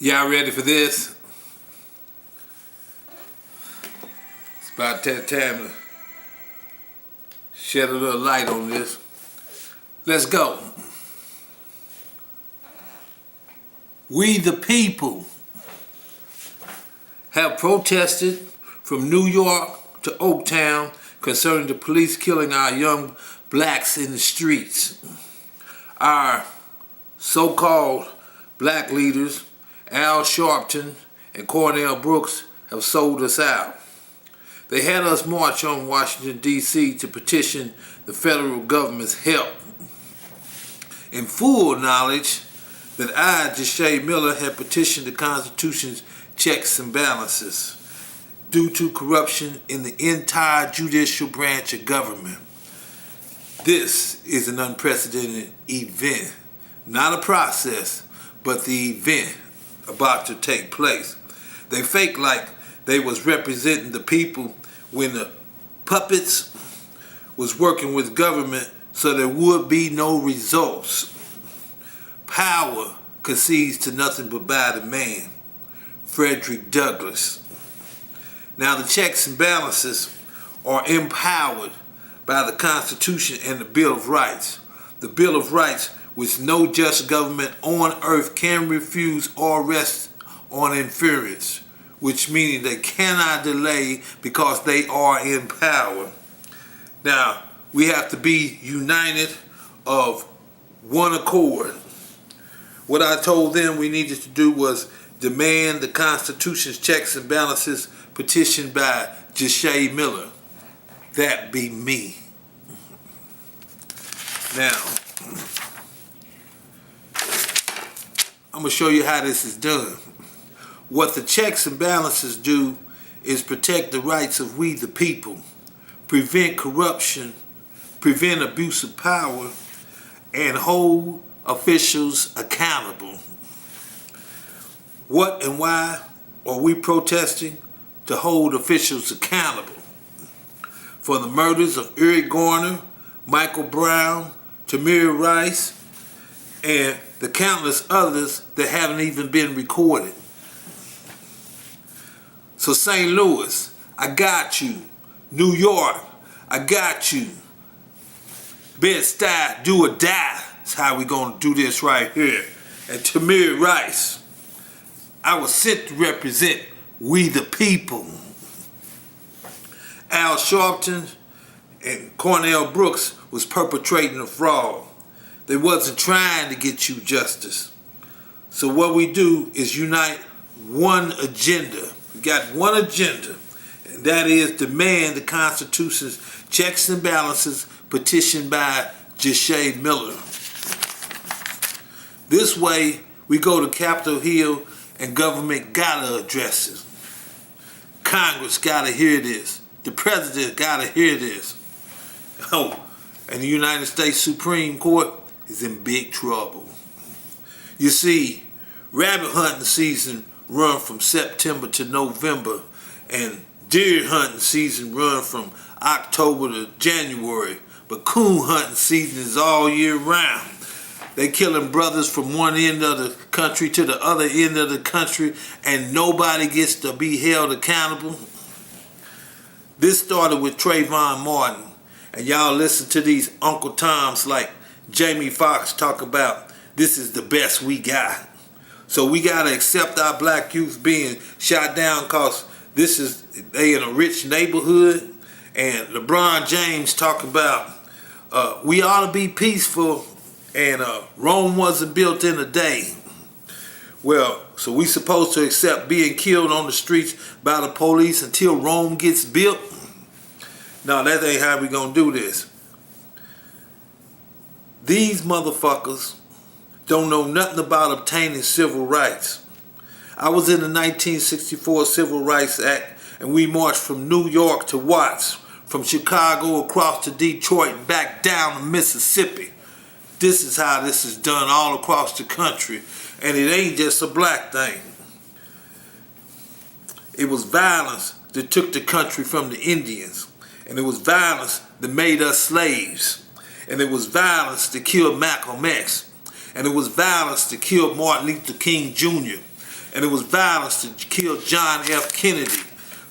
Y'all ready for this? It's about that time to shed a little light on this. Let's go. We the people have protested from New York to Oaktown concerning the police killing our young blacks in the streets. Our so-called black leaders, Al Sharpton and Cornell have sold us out. They had us march on Washington, D.C. to petition the federal government's help. In full knowledge that I, Jesha Miller, had petitioned the Constitution's checks and balances due to corruption in the entire judicial branch of government. This is an unprecedented event, not a process, but the event about to take place. They fake like they was representing the people when the puppets was working with government so there would be no results. Power concedes to nothing but by the man, Frederick Douglass. Now the checks and balances are empowered by the Constitution and the Bill of Rights. The Bill of Rights, which no just government on earth can refuse or rest on inferiors, which meaning they cannot delay because they are in power. Now, we have to be united of one accord. What I told them we needed to do was demand the Constitution's checks and balances petitioned by Jesha Miller. That be me. Now, I'm going to show you how this is done. What the checks and balances do is protect the rights of we the people, prevent corruption, prevent abuse of power, and hold officials accountable. What and why are we protesting? To hold officials accountable for the murders of Eric Garner, Michael Brown, Tamir Rice, and the countless others that haven't even been recorded. So St. Louis, I got you. New York, I got you. Bed-Stuy, do or die. That's how we gonna do this right here. And Tamir Rice, I was sent to represent we the people. Al Sharpton and Cornell was perpetrating a fraud. They wasn't trying to get you justice. So what we do is unite one agenda. We got one agenda, and that is demand the Constitution's checks and balances petitioned by Jesha Miller. This way, we go to Capitol Hill and government gotta address it. Congress gotta hear this. The president gotta hear this. Oh, and the United States Supreme Court is in big trouble. You see, rabbit hunting season run from September to November, and deer hunting season run from October to January, but coon hunting season is all year round. They killing brothers from one end of the country to the other end of the country, and nobody gets to be held accountable. This started with Trayvon Martin, and y'all listen to these Uncle Toms like Jamie Foxx talk about this is the best we got. So we gotta accept our black youth being shot down cause they in a rich neighborhood. And LeBron James talk about we ought to be peaceful and Rome wasn't built in a day. Well, so we supposed to accept being killed on the streets by the police until Rome gets built? No, that ain't how we gonna do this. These motherfuckers don't know nothing about obtaining civil rights. I was in the 1964 Civil Rights Act, and we marched from New York to Watts, from Chicago across to Detroit and back down to Mississippi. This is how this is done all across the country, and it ain't just a black thing. It was violence that took the country from the Indians, and it was violence that made us slaves, and it was violence that killed Malcolm X, and it was violence that killed Martin Luther King Jr. and it was violence to kill John F. Kennedy.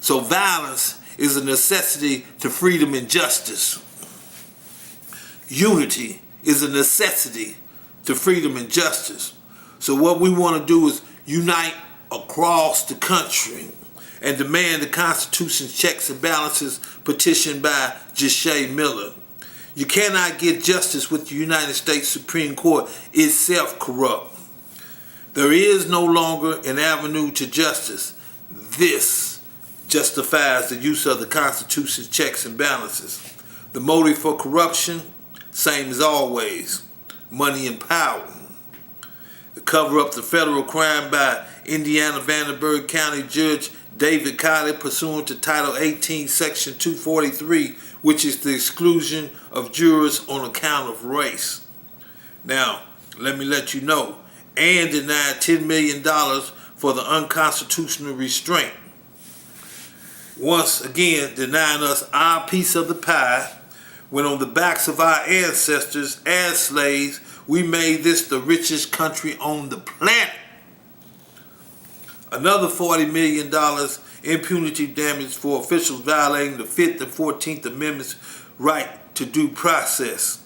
So violence is a necessity to freedom and justice. Unity is a necessity to freedom and justice. So what we want to do is unite across the country and demand the Constitution's checks and balances petitioned by Jesha Miller. You cannot get justice with the United States Supreme Court itself corrupt. There is no longer an avenue to justice. This justifies the use of the Constitution's checks and balances. The motive for corruption, same as always, money and power. To cover up the federal crime by Indiana Vanderburgh County Judge David Kiley pursuant to Title 18, Section 243, which is the exclusion of jurors on account of race. Now, let me let you know, and denied $10 million for the unconstitutional restraint. Once again, denying us our piece of the pie, when on the backs of our ancestors as slaves, we made this the richest country on the planet. Another $40 million impunity damage for officials violating the 5th and 14th Amendments' right to due process.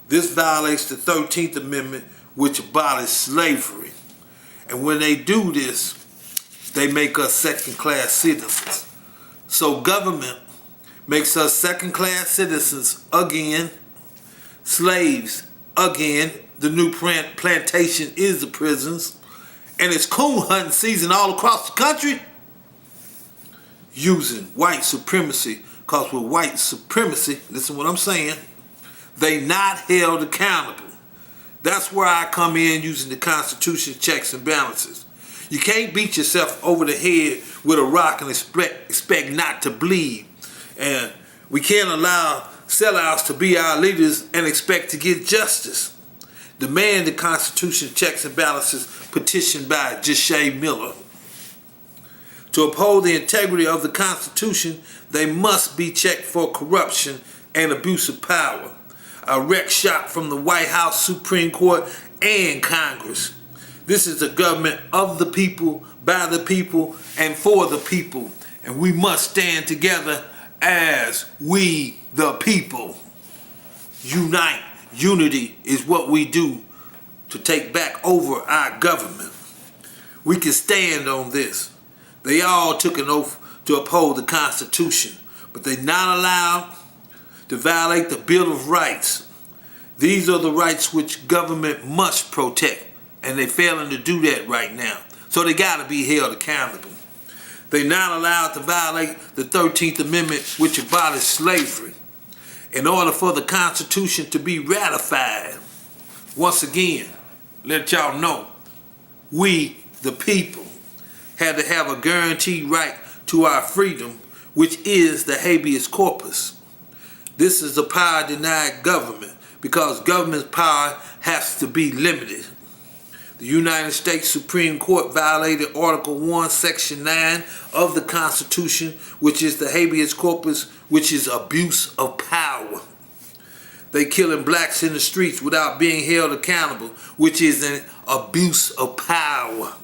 This violates the 13th Amendment, which abolished slavery. And when they do this, they make us second-class citizens. So government makes us second-class citizens again, slaves again. The new plantation is the prisons, and it's coon hunting season all across the country using white supremacy. Because with white supremacy, listen what I'm saying, they not held accountable. That's where I come in using the Constitution's checks and balances. You can't beat yourself over the head with a rock and expect not to bleed. And we can't allow sellouts to be our leaders and expect to get justice. Demand the Constitution's checks and balances petitioned by Jesha Miller. To uphold the integrity of the Constitution, they must be checked for corruption and abuse of power. A wreck shot from the White House, Supreme Court, and Congress. This is the government of the people, by the people, and for the people. And we must stand together as we the people. Unite. Unity is what we do to take back over our government. We can stand on this. They all took an oath to uphold the Constitution, but they're not allowed to violate the Bill of Rights. These are the rights which government must protect, and they're failing to do that right now. So they got to be held accountable. They're not allowed to violate the 13th Amendment, which abolished slavery. In order for the Constitution to be ratified, once again, let y'all know, we, the people, had to have a guaranteed right to our freedom, which is the habeas corpus. This is a power-denied government because government's power has to be limited. The United States Supreme Court violated Article 1, Section 9 of the Constitution, which is the habeas corpus, which is abuse of power. They killing blacks in the streets without being held accountable, which is an abuse of power.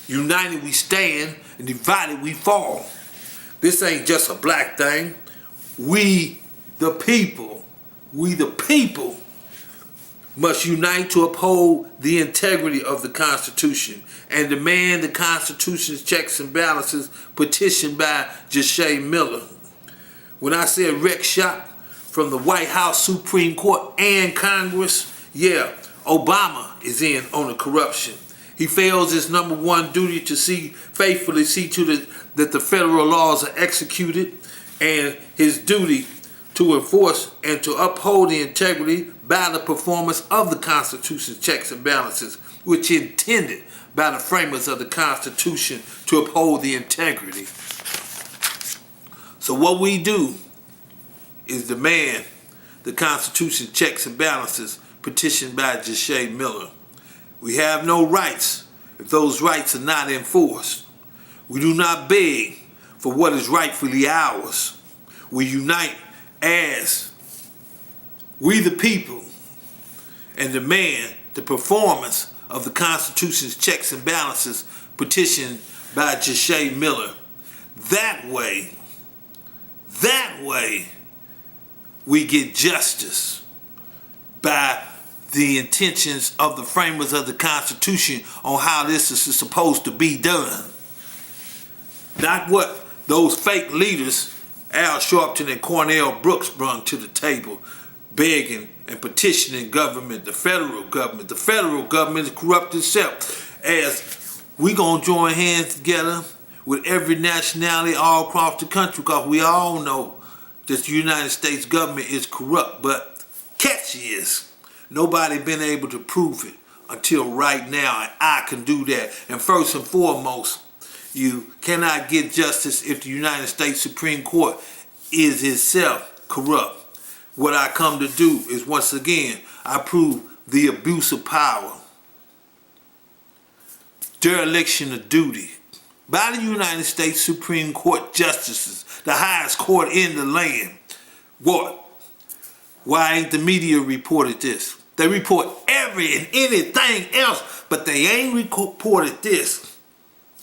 United we stand, and divided we fall. This ain't just a black thing. We the people must unite to uphold the integrity of the Constitution and demand the Constitution's checks and balances petitioned by Jesha Miller. When I said wreck shot from the White House, Supreme Court, and Congress, yeah, Obama is in on the corruption. He fails his number one duty to faithfully see to that the federal laws are executed, and his duty to enforce and to uphold the integrity by the performance of the Constitution's checks and balances, which intended by the framers of the Constitution to uphold the integrity. So what we do is demand the Constitution's checks and balances petitioned by Jesha Miller. We have no rights if those rights are not enforced. We do not beg for what is rightfully ours. We unite as we the people and demand the performance of the Constitution's checks and balances petition by Jesha Miller. That way, we get justice by the intentions of the framers of the Constitution on how this is supposed to be done. Not what those fake leaders, Al Sharpton and Cornell Brooks, brought to the table, begging and petitioning government, the federal government. The federal government is corrupt itself. As we gonna join hands together with every nationality all across the country, because we all know that the United States government is corrupt. But catch is, nobody been able to prove it until right now, and I can do that. And first and foremost, you cannot get justice if the United States Supreme Court is itself corrupt. What I come to do is, once again, I prove the abuse of power, dereliction of duty by the United States Supreme Court justices, the highest court in the land. What? Why ain't the media reported this? They report every and anything else, but they ain't reported this.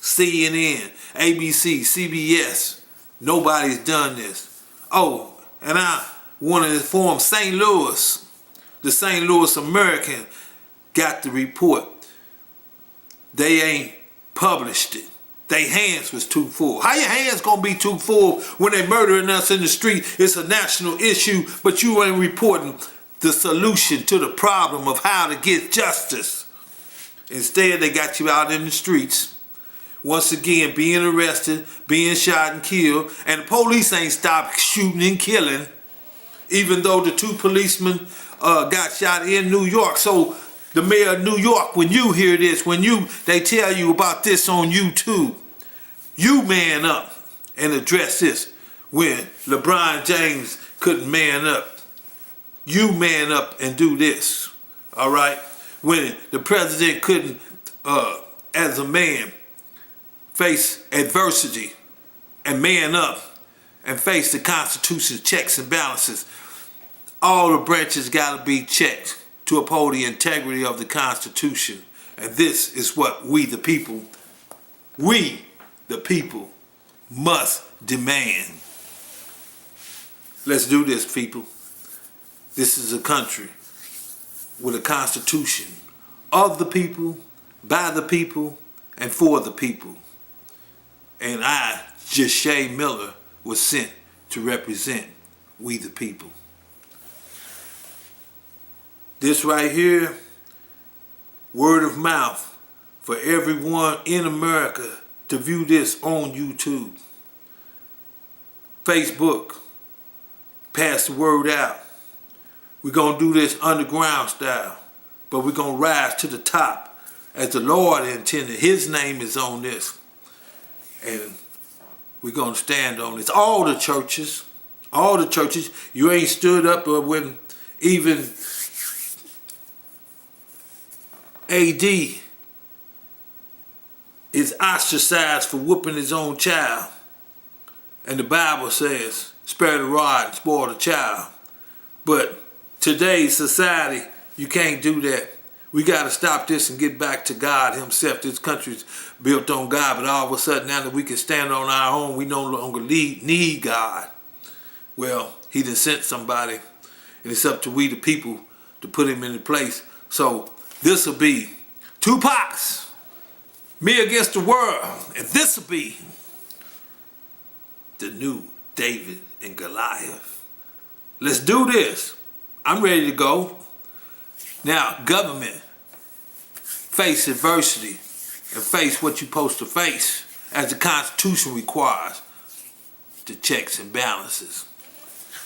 CNN, ABC, CBS, nobody's done this. Oh, and I want to inform St. Louis, the St. Louis American got the report. They ain't published it. Their hands was too full. How your hands gonna be too full when they murdering us in the street? It's a national issue, but you ain't reporting the solution to the problem of how to get justice. Instead, they got you out in the streets, once again being arrested, being shot and killed, and the police ain't stopped shooting and killing, even though the two policemen got shot in New York. So the mayor of New York, when you hear this, they tell you about this on YouTube, you man up and address this. When LeBron James couldn't man up, you man up and do this, all right? When the president couldn't, as a man, face adversity and man up and face the Constitution's checks and balances, all the branches got to be checked to uphold the integrity of the Constitution. And this is what we the people must demand. Let's do this, people. This is a country with a Constitution of the people, by the people, and for the people. And I, Jesha Miller, was sent to represent we the people. This right here, word of mouth for everyone in America to view this on YouTube. Facebook, pass the word out. We're going to do this underground style, but we're going to rise to the top as the Lord intended. His name is on this. And we're going to stand on this. All the churches, you ain't stood up when even AD is ostracized for whooping his own child. And the Bible says, spare the rod and spoil the child. But today's society, you can't do that. We got to stop this and get back to God himself. This country's built on God, but all of a sudden, now that we can stand on our own, we no longer need God. Well, he done sent somebody, and it's up to we the people to put him in place. So this will be Tupac's Me Against the World, and this will be the new David and Goliath. Let's do this. I'm ready to go. Now, government, face adversity and face what you're supposed to face as the Constitution requires, the checks and balances.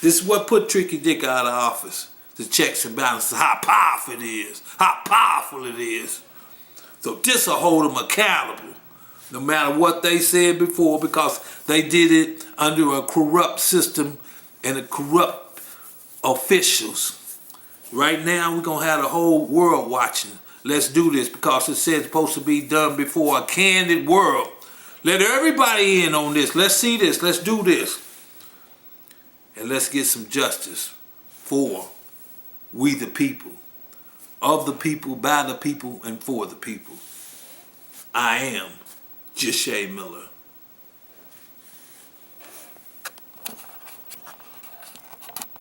This is what put Tricky Dick out of office, the checks and balances, how powerful it is. So this will hold them accountable, no matter what they said before, because they did it under a corrupt system and a corrupt officials. Right now, we're going to have the whole world watching. Let's do this because it said it's supposed to be done before a candid world. Let everybody in on this. Let's see this. Let's do this. And let's get some justice for we the people, of the people, by the people, and for the people. I am Jesha Miller.